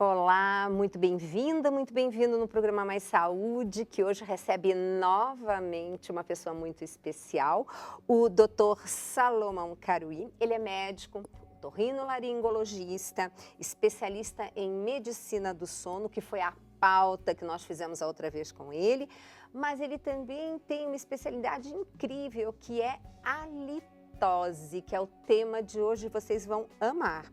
Olá, muito bem-vinda, muito bem-vindo no programa Mais Saúde, que hoje recebe novamente uma pessoa muito especial, o Dr. Salomão Caruy. Ele é médico, otorrinolaringologista, especialista em medicina do sono, que foi a pauta que nós fizemos a outra vez com ele, mas ele também tem uma especialidade incrível, que é a litose, que é o tema de hoje, vocês vão amar.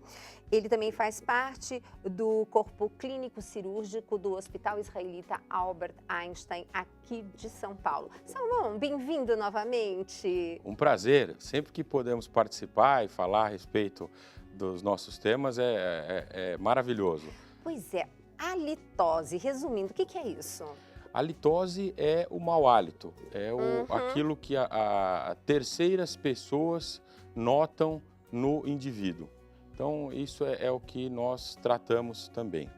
Ele também faz parte do corpo clínico cirúrgico do Hospital Israelita Albert Einstein, aqui de São Paulo. Salomão, bem-vindo novamente. Um prazer. Sempre que podemos participar e falar a respeito dos nossos temas é maravilhoso. Pois é, a litose, resumindo, o que é isso? A litose é o mau hálito, aquilo que terceiras pessoas notam no indivíduo. Então, isso é o que nós tratamos também.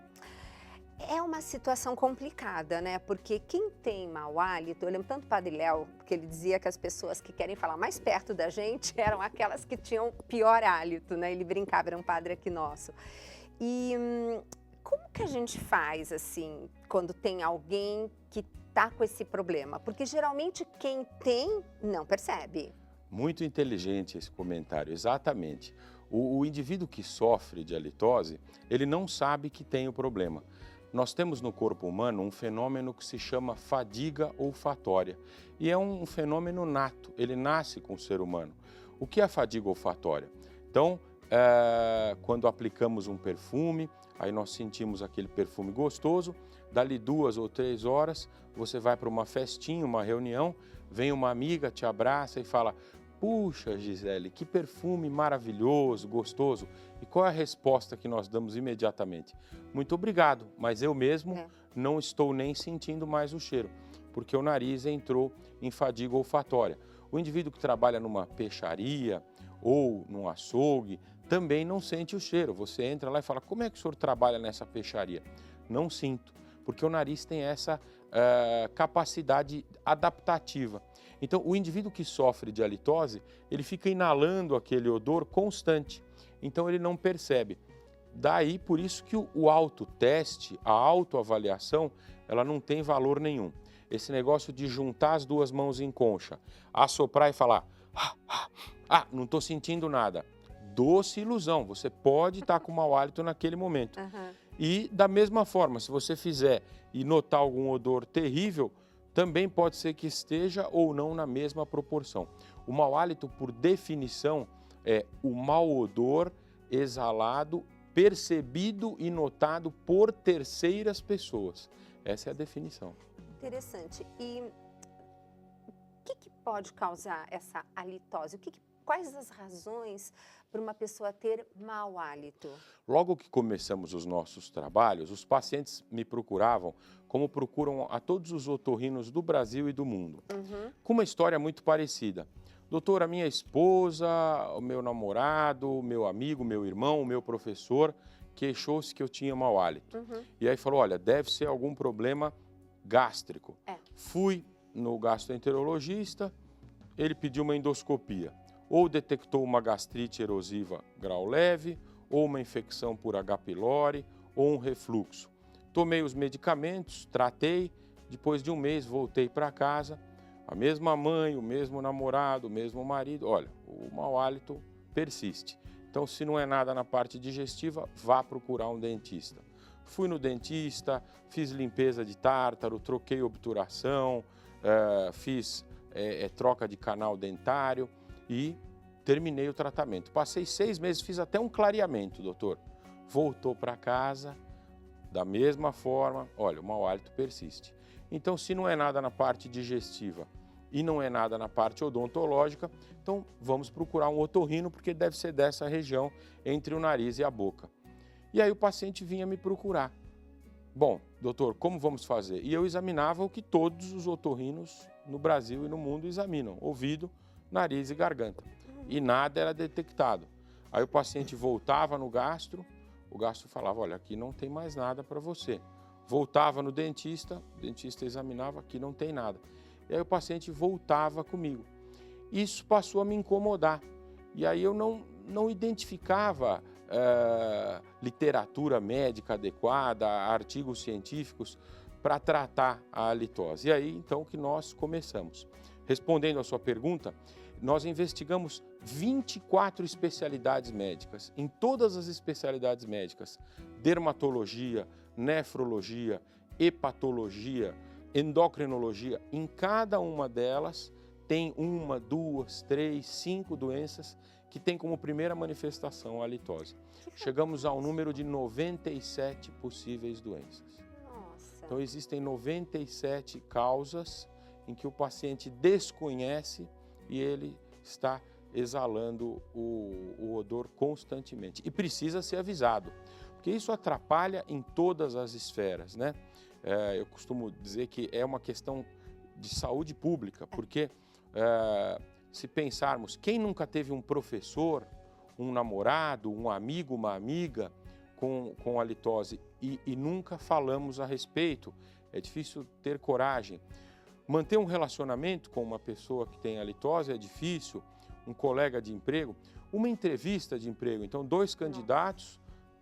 É uma situação complicada, né? Porque quem tem mau hálito, eu lembro tanto do Padre Léo, porque ele dizia que as pessoas que querem falar mais perto da gente eram aquelas que tinham pior hálito, né? Ele brincava, era um padre aqui nosso. E como que a gente faz, assim, quando tem alguém que tá com esse problema? Porque geralmente quem tem não percebe. Muito inteligente esse comentário, exatamente. O indivíduo que sofre de halitose, ele não sabe que tem o problema. Nós temos no corpo humano um fenômeno que se chama fadiga olfatória. E é um fenômeno nato, ele nasce com o ser humano. O que é a fadiga olfatória? Então, quando aplicamos um perfume, aí nós sentimos aquele perfume gostoso, dali 2 ou 3 horas, você vai para uma festinha, uma reunião, vem uma amiga, te abraça e fala: "Puxa, Gisele, que perfume maravilhoso, gostoso." E qual é a resposta que nós damos imediatamente? "Muito obrigado, mas eu mesmo não estou nem sentindo mais o cheiro, porque o nariz entrou em fadiga olfatória." O indivíduo que trabalha numa peixaria ou num açougue também não sente o cheiro. Você entra lá e fala: "Como é que o senhor trabalha nessa peixaria?" "Não sinto", porque o nariz tem essa capacidade adaptativa. Então, o indivíduo que sofre de halitose, ele fica inalando aquele odor constante, então ele não percebe. Daí, por isso que o autoteste, a autoavaliação, ela não tem valor nenhum. Esse negócio de juntar as duas mãos em concha, assoprar e falar: não estou sentindo nada. Doce ilusão, você pode estar com mau hálito naquele momento. E da mesma forma, se você fizer e notar algum odor terrível, também pode ser que esteja ou não na mesma proporção. O mau hálito, por definição, é o mau odor exalado, percebido e notado por terceiras pessoas. Essa é a definição. Interessante. E o que pode causar essa halitose? Quais as razões para uma pessoa ter mau hálito? Logo que começamos os nossos trabalhos, os pacientes me procuravam como procuram a todos os otorrinos do Brasil e do mundo, com uma história muito parecida. "Doutor, a minha esposa, o meu namorado, o meu amigo, meu irmão, o meu professor queixou-se que eu tinha mau hálito." E aí falou: "Olha, deve ser algum problema gástrico." Fui no gastroenterologista, ele pediu uma endoscopia. Ou detectou uma gastrite erosiva grau leve, ou uma infecção por H. pylori, ou um refluxo. Tomei os medicamentos, tratei, depois de um mês voltei para casa, a mesma mãe, o mesmo namorado, o mesmo marido. Olha, o mau hálito persiste. Então, se não é nada na parte digestiva, vá procurar um dentista. Fui no dentista, fiz limpeza de tártaro, troquei obturação, fiz troca de canal dentário e terminei o tratamento. Passei 6 meses, fiz até um clareamento, doutor. Voltou para casa, da mesma forma, olha, o mau hálito persiste. Então, se não é nada na parte digestiva e não é nada na parte odontológica, então vamos procurar um otorrino, porque deve ser dessa região entre o nariz e a boca. E aí o paciente vinha me procurar. "Bom, doutor, como vamos fazer?" E eu examinava o que todos os otorrinos no Brasil e no mundo examinam: ouvido, nariz e garganta. E nada era detectado. Aí o paciente voltava no gastro, o gastro falava: "Olha, aqui não tem mais nada para você." Voltava no dentista, o dentista examinava: "Aqui não tem nada." E aí o paciente voltava comigo. Isso passou a me incomodar. E aí eu não identificava literatura médica adequada, artigos científicos para tratar a halitose. E aí, então, que nós começamos. Respondendo à sua pergunta, nós investigamos 24 especialidades médicas. Em todas as especialidades médicas, dermatologia, nefrologia, hepatologia, endocrinologia, em cada uma delas tem 1, 2, 3, 5 doenças que tem como primeira manifestação a halitose. Chegamos ao número de 97 possíveis doenças. Nossa. Então existem 97 causas em que o paciente desconhece e ele está exalando o odor constantemente. E precisa ser avisado, porque isso atrapalha em todas as esferas, né? Eu costumo dizer que é uma questão de saúde pública, porque se pensarmos, quem nunca teve um professor, um namorado, um amigo, uma amiga com halitose e nunca falamos a respeito, é difícil ter coragem. Manter um relacionamento com uma pessoa que tem halitose é difícil, um colega de emprego, uma entrevista de emprego. Então, 2 candidatos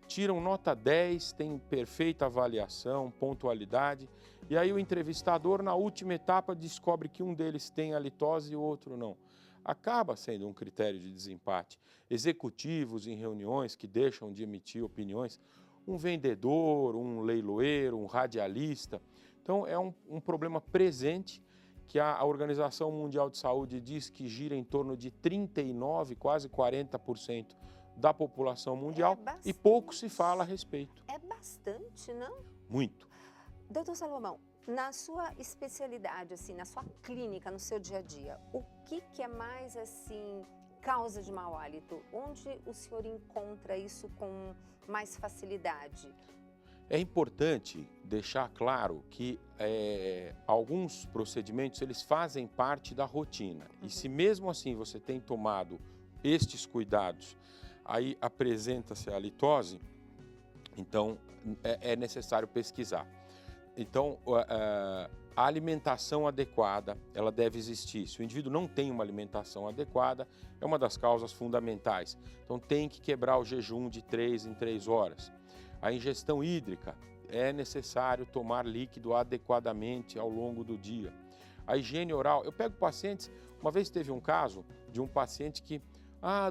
tiram nota 10, têm perfeita avaliação, pontualidade, e aí o entrevistador, na última etapa, descobre que um deles tem halitose e o outro não. Acaba sendo um critério de desempate. Executivos em reuniões que deixam de emitir opiniões, um vendedor, um leiloeiro, um radialista. Então, é um problema presente que a Organização Mundial de Saúde diz que gira em torno de 39%, quase 40% da população mundial e pouco se fala a respeito. É bastante, não? Muito. Doutor Salomão, na sua especialidade, assim, na sua clínica, no seu dia a dia, o que é mais, assim, causa de mau hálito? Onde o senhor encontra isso com mais facilidade? É importante deixar claro que alguns procedimentos eles fazem parte da rotina. E se mesmo assim você tem tomado estes cuidados, aí apresenta-se a halitose, então é necessário pesquisar. Então, a alimentação adequada, ela deve existir. Se o indivíduo não tem uma alimentação adequada, é uma das causas fundamentais. Então, tem que quebrar o jejum de 3 em 3 horas. A ingestão hídrica, é necessário tomar líquido adequadamente ao longo do dia. A higiene oral, eu pego pacientes, uma vez teve um caso de um paciente que,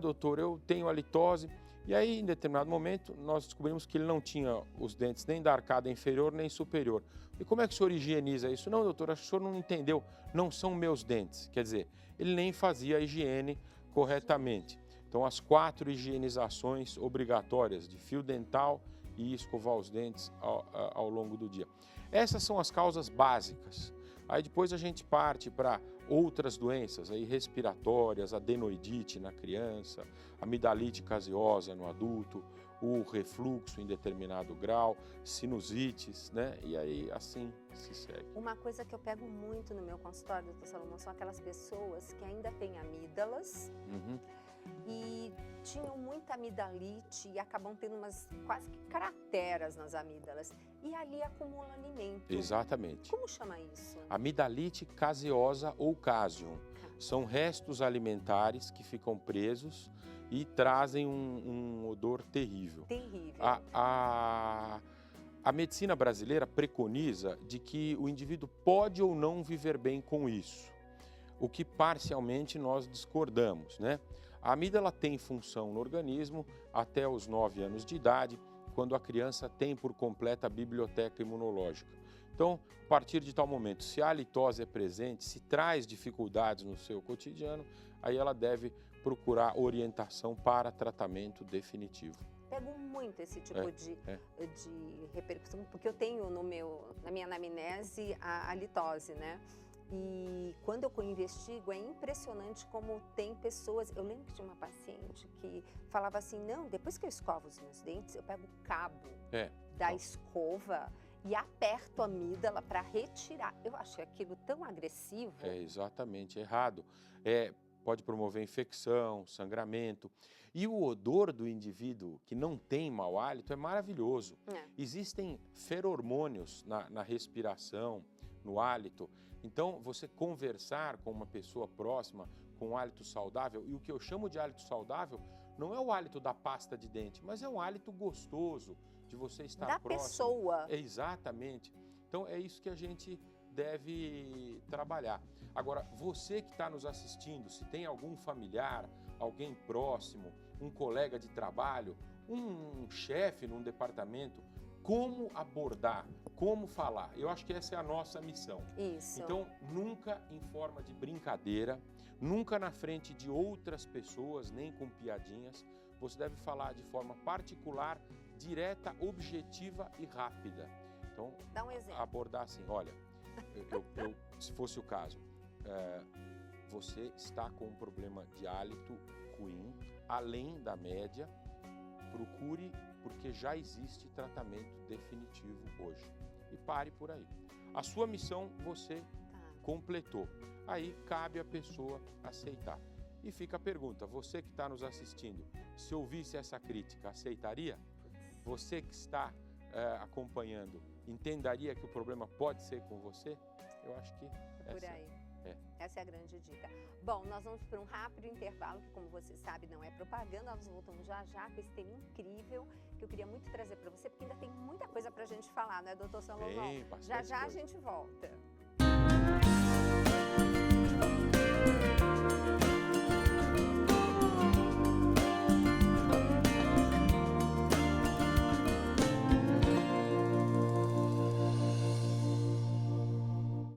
doutor, eu tenho halitose, e aí em determinado momento nós descobrimos que ele não tinha os dentes nem da arcada inferior nem superior. E como é que o senhor higieniza isso? Não, doutor, acho que o senhor não entendeu, não são meus dentes. Quer dizer, ele nem fazia a higiene corretamente. Então as 4 higienizações obrigatórias de fio dental e escovar os dentes ao longo do dia. Essas são as causas básicas. Aí depois a gente parte para outras doenças aí respiratórias, adenoidite na criança, amidalite caseosa no adulto, o refluxo em determinado grau, sinusites, né? E aí assim se segue. Uma coisa que eu pego muito no meu consultório, doutor Salomão, são aquelas pessoas que ainda têm amígdalas e tinham muita amidalite e acabam tendo umas quase que crateras nas amígdalas e ali acumula alimento. Exatamente. Como chama isso? Amidalite caseosa ou caseum. São restos alimentares que ficam presos e trazem um odor terrível. Terrível. A medicina brasileira preconiza de que o indivíduo pode ou não viver bem com isso, o que parcialmente nós discordamos, né? A amígdala tem função no organismo até os 9 anos de idade, quando a criança tem por completa a biblioteca imunológica. Então, a partir de tal momento, se a halitose é presente, se traz dificuldades no seu cotidiano, aí ela deve procurar orientação para tratamento definitivo. Pego muito esse tipo de repercussão, porque eu tenho na minha anamnese a halitose, né? E quando eu investigo, é impressionante como tem pessoas... Eu lembro que tinha uma paciente que falava assim, não, depois que eu escovo os meus dentes, eu pego o cabo da escova e aperto a amígdala para retirar. Eu achei aquilo tão agressivo. É exatamente errado. Pode promover infecção, sangramento. E o odor do indivíduo que não tem mau hálito é maravilhoso. Existem feromônios na respiração, no hálito. Então, você conversar com uma pessoa próxima, com um hálito saudável, e o que eu chamo de hálito saudável Não é o hálito da pasta de dente, mas é um hálito gostoso de você estar da próximo. pessoa. É, exatamente. Então é isso que a gente deve trabalhar. Agora, você que está nos assistindo, se tem algum familiar, alguém próximo, um colega de trabalho, um chefe num departamento, como abordar, como falar? Eu acho que essa é a nossa missão. Isso. Então, nunca em forma de brincadeira, nunca na frente de outras pessoas, nem com piadinhas. Você deve falar de forma particular, direta, objetiva e rápida. Então, dá um exemplo. Abordar assim, olha, se fosse o caso, você está com um problema de hálito ruim, além da média, procure, porque já existe tratamento definitivo hoje. E pare por aí. A sua missão você completou. Aí cabe a pessoa aceitar. E fica a pergunta, você que está nos assistindo, se ouvisse essa crítica, aceitaria? Você que está acompanhando, entenderia que o problema pode ser com você? Eu acho que por aí. Essa é a grande dica. Bom, nós vamos para um rápido intervalo, que como você sabe não é propaganda, nós voltamos já com esse tema incrível que eu queria muito trazer para você, porque ainda tem muita coisa para a gente falar, né, doutor Salomão? Já a gente volta.